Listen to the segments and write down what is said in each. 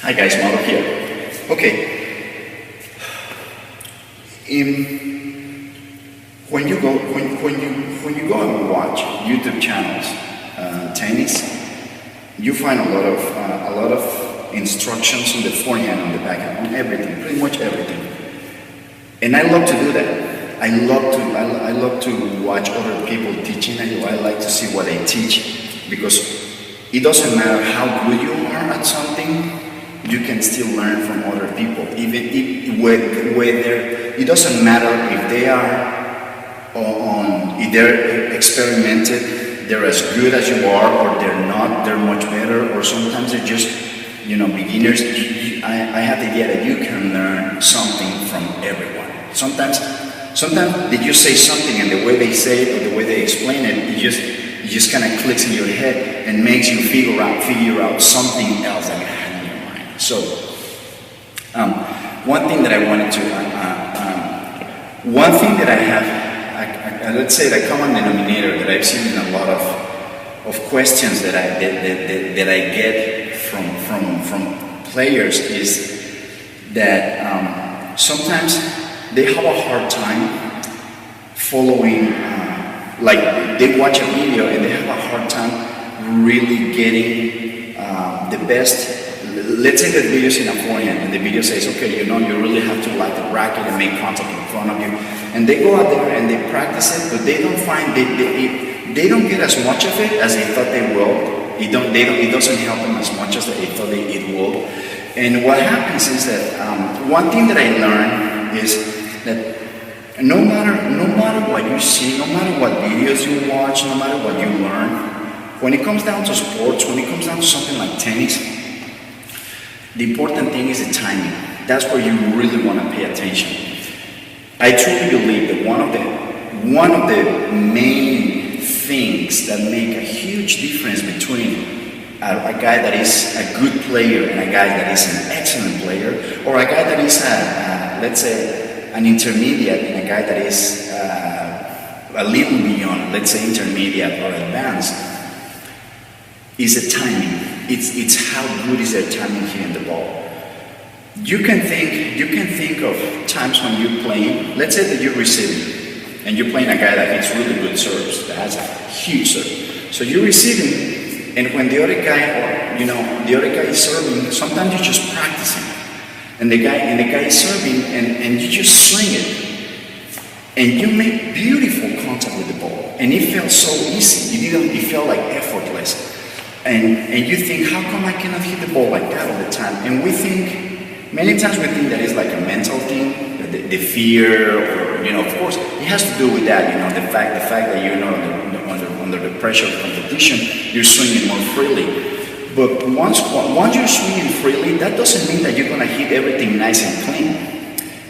Hi guys, Mauro here. Okay. When you go and watch YouTube channels, tennis, you find a lot of instructions on the forehand, on the backhand, on everything, pretty much everything. And I love to do that. I love to watch other people teaching. I like to see what they teach, because it doesn't matter how good you are at something, you can still learn from other people. Whether it doesn't matter if they are if they're experimented, they're as good as you are, or they're not, they're much better, or sometimes they're just beginners. I have the idea that you can learn something from everyone. Sometimes they just say something, and the way they say it or the way they explain it, it just kind of clicks in your head and makes you figure out something else that you had in your mind. So one thing that I wanted to, one thing that I have, let's say the common denominator that I've seen in a lot of questions that I get from players is that sometimes they have a hard time following, like they watch a video and they have a hard time really getting the best. Let's say that the video's in a forehand and the video says, okay, you really have to like the racket and make contact in front of you. And they go out there and they practice it, but they don't find, they don't get as much of it as they thought they will. It doesn't help them as much as they thought it would. And what happens is that one thing that I learned is that no matter what you see, no matter what videos you watch, no matter what you learn, when it comes down to sports, when it comes down to something like tennis, the important thing is the timing. That's where you really want to pay attention. I truly believe that one of the main things that make a huge difference between a guy that is a good player and a guy that is an excellent player, or a guy that is let's say an intermediate and a guy that is a little beyond, let's say intermediate or advanced, is the timing. It's how good is their timing hitting the ball. You can think of times when you're playing. Let's say that you're receiving, and you're playing a guy that hits really good serves, that has a huge serve. So you're receiving, and when the other guy, the other guy is serving, sometimes you're just practicing, and the guy is serving, and you just swing it, and you make beautiful contact with the ball, and it felt so easy. It felt like effortless. And you think, how come I cannot hit the ball like that all the time? And many times we think that it's like a mental thing, the fear, or, of course, it has to do with that, the fact that you're not under the pressure of competition, you're swinging more freely. But once you're swinging freely, that doesn't mean that you're going to hit everything nice and clean.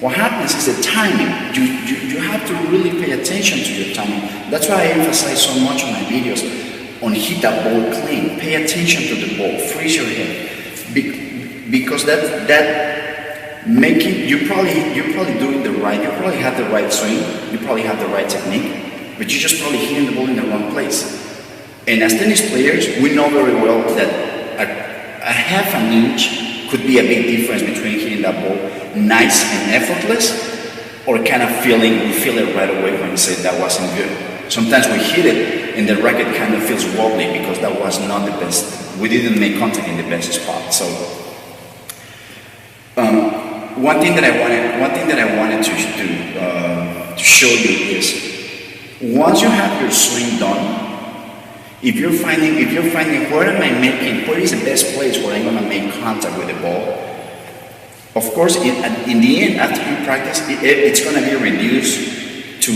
What happens is the timing. You have to really pay attention to your timing. That's why I emphasize so much on my videos on hit that ball clean. Pay attention to the ball. Freeze your head, because that making you're probably doing the right. You probably have the right swing. You probably have the right technique, but you're just probably hitting the ball in the wrong place. And as tennis players, we know very well that a half an inch could be a big difference between hitting that ball nice and effortless, or kind of feel it right away when you say that wasn't good. Sometimes we hit it and the racket kind of feels wobbly because that was not the best. We didn't make contact in the best spot. So one thing that I wanted to do to show you is, once you have your swing done, if you're finding where is the best place where I'm going to make contact with the ball. Of course, in the end, after you practice, it's going to be reduced to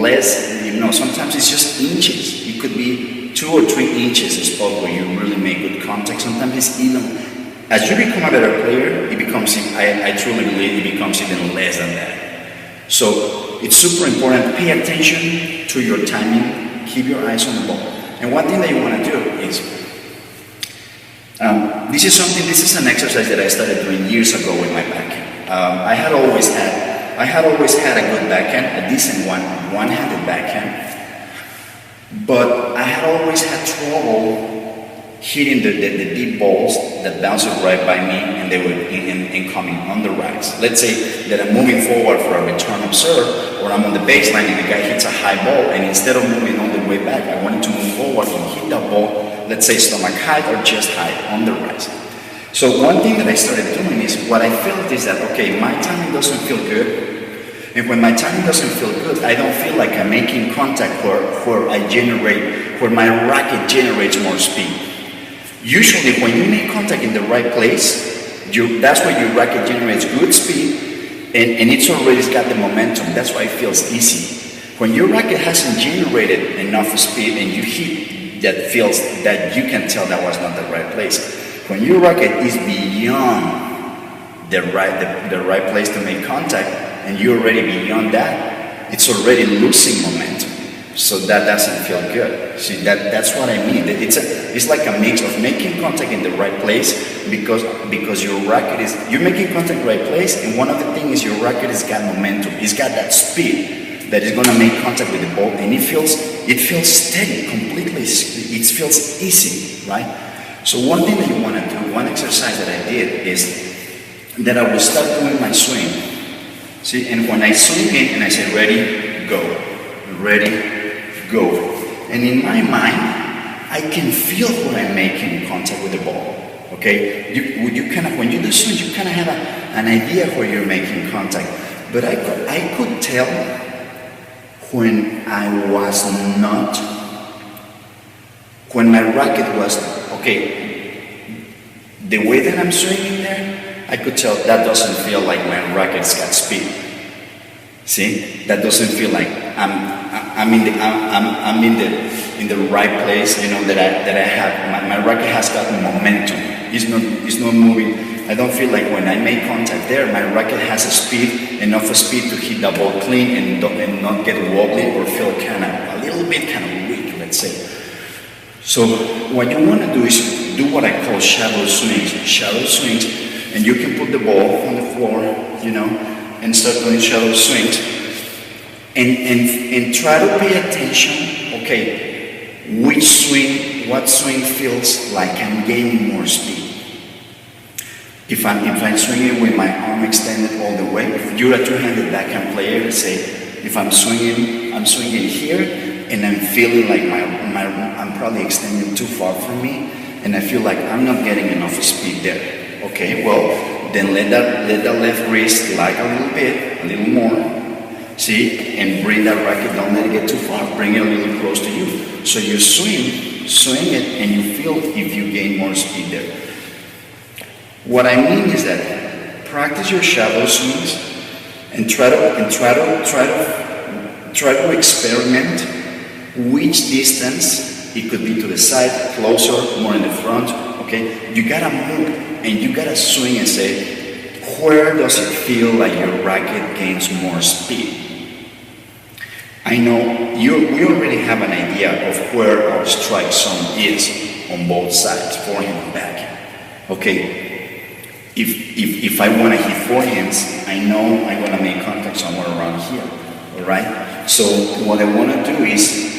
less, sometimes it's just inches. It could be 2 or 3 inches a spot where you really make good contact. Sometimes it's even, as you become a better player, it becomes, I truly believe it becomes even less than that. So it's super important to pay attention to your timing, keep your eyes on the ball. And one thing that you want to do is, this is an exercise that I started doing years ago with my backhand. I had always had a good backhand, a decent one-handed backhand, but I had always had trouble hitting the deep balls that bounce right by me, and they were coming on the racks. Let's say that I'm moving forward for a return of serve, or I'm on the baseline and the guy hits a high ball, and instead of moving all the way back, I wanted to move forward and hit that ball, let's say stomach height or chest height on the rise. So one thing that I started doing is, what I felt is that, okay, my timing doesn't feel good. And when my timing doesn't feel good, I don't feel like I'm making contact where my racket generates more speed. Usually when you make contact in the right place, that's where your racket generates good speed, and it's already got the momentum. That's why it feels easy. When your racket hasn't generated enough speed and you hit that you can tell that was not the right place. When your racket is beyond the right place to make contact, and you're already beyond that, it's already losing momentum. So that doesn't feel good. See, that's what I mean. It's like a mix of making contact in the right place, because your racket you're making contact in the right place, and one of the things is your racket has got momentum. It's got that speed that is going to make contact with the ball, and it feels steady, completely. It feels easy, right? So one thing that you want to do, one exercise that I did is that I would start doing my swing. See, and when I swing in and I say ready, go, ready, go. And in my mind, I can feel when I'm making contact with the ball. Okay, when you do swing, you kind of have an idea where you're making contact. But I could tell when I was not, when my racket was okay. The way that I'm swinging there, I could tell that doesn't feel like my racket's got speed. See, that doesn't feel like I'm in the right place. You know that I have my racket has got momentum. It's not moving. I don't feel like when I make contact there, my racket has enough speed to hit the ball clean and not get wobbly or feel a little bit weak, let's say. So what you want to do is do what I call shallow swings. Shallow swings, and you can put the ball on the floor, and start doing shallow swings, and try to pay attention. Okay, what swing feels like I'm gaining more speed. If I'm swinging with my arm extended all the way, if you're a two-handed backhand player, say, if I'm swinging here, and I'm feeling like I'm probably extending too far from me, and I feel like I'm not getting enough speed there. Okay, well, then let that left wrist lag a little more, see, and bring that racket, don't let it get too far, bring it a little close to you. So you swing it, and you feel if you gain more speed there. What I mean is that practice your shallow swings, and try to experiment which distance. It could be to the side, closer, more in the front. Okay, you gotta move and you gotta swing and say, where does it feel like your racket gains more speed? I know we already have an idea of where our strike zone is on both sides, forehand and backhand. Okay, if I want to hit forehands, I know I'm gonna make contact somewhere around here. All right. So what I want to do is,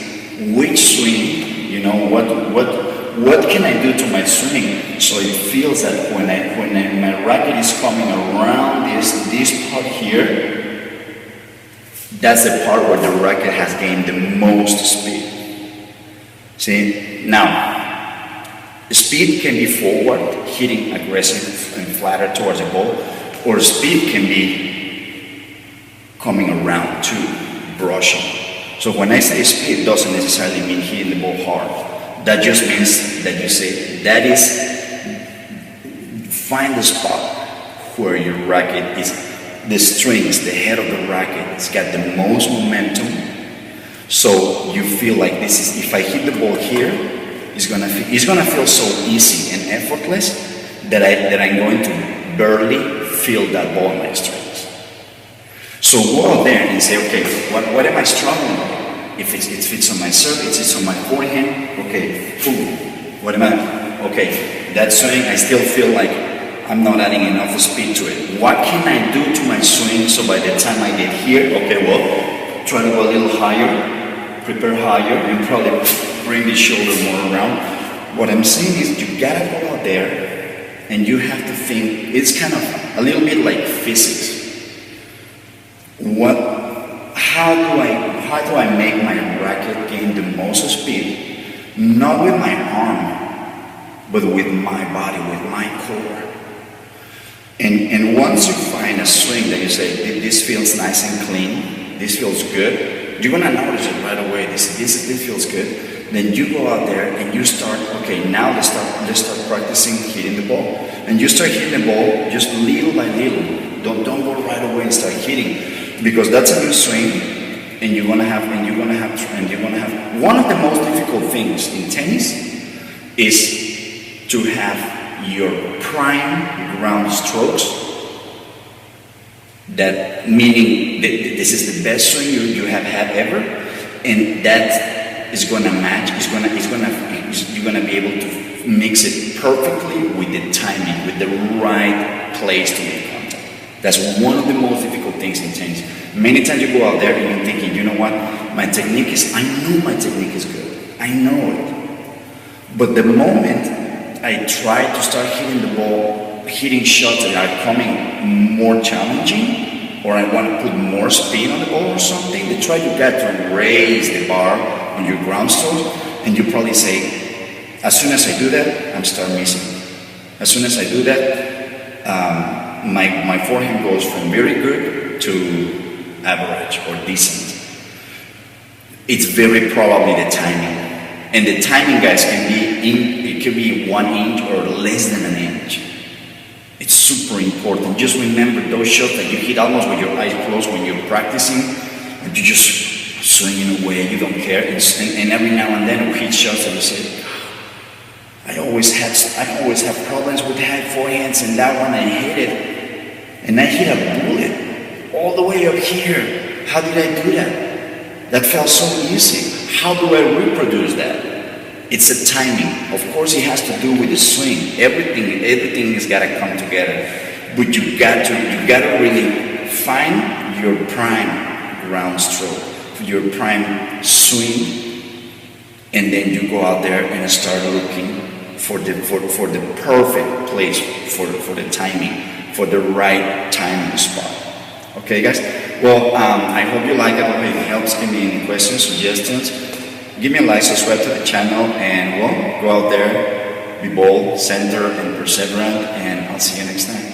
which swing, what can I do to my swing so it feels that when my racket is coming around this part here, that's the part where the racket has gained the most speed. See, now, speed can be forward, hitting aggressive and flatter towards the ball, or speed can be coming around too, brushing. So when I say speed, it doesn't necessarily mean hitting the ball hard. That just means that you say, find the spot where your racket is, the strings, the head of the racket, it's got the most momentum. So you feel like if I hit the ball here, it's gonna feel so easy and effortless that I'm going to barely feel that ball in my strings. So go out there and say, okay, what am I struggling with? If it's on my serve, it's on my forehand, okay, boom. What am I? Okay, that swing, I still feel like I'm not adding enough speed to it. What can I do to my swing so by the time I get here, okay, well, try to go a little higher, prepare higher, and probably bring the shoulder more around. What I'm saying is you gotta go out there and you have to think, it's kind of a little bit like physics. How do I make my racket gain the most speed? Not with my arm, but with my body, with my core. And once you find a swing that you say, this feels nice and clean, this feels good, you're gonna notice it right away. This feels good. Then you go out there and you start, okay, now let's start practicing hitting the ball. And you start hitting the ball just little by little. Don't go right away and start hitting, because that's a new swing, and you're gonna have one of the most difficult things in tennis is to have your prime ground strokes. That meaning this is the best swing you have had ever, and that is going to match. You're going to be able to mix it perfectly with the timing, with the right place to make contact. That's one of the most difficult things in tennis. Many times you go out there and you're thinking, you know what, I know my technique is good. I know it. But the moment I try to start hitting the ball, hitting shots that are coming more challenging, or I want to put more speed on the ball or something, they try to raise the bar on your ground strokes, and you probably say, as soon as I do that, I'm start missing. As soon as I do that, my forehand goes from very good to average or decent. It's very probably the timing. And the timing, guys, it can be 1 inch or less than an inch. It's super important. Just remember those shots that you hit almost with your eyes closed when you're practicing, and you just swinging away, you don't care. And every now and then we hit shots and you say, I always have problems with high forehands, and that one I hit it. And I hit a bullet all the way up here. How did I do that? That felt so easy. How do I reproduce that? It's a timing. Of course, it has to do with the swing. Everything has got to come together. But you got to really find your prime ground stroke, your prime swing, and then you go out there and start looking for the perfect place for the timing, for the right timing spot. Okay, guys? Well, I hope you like it. I hope it helps. Give me any questions, suggestions. Give me a like, subscribe to the channel, and well, go out there, be bold, center, and perseverant, and I'll see you next time.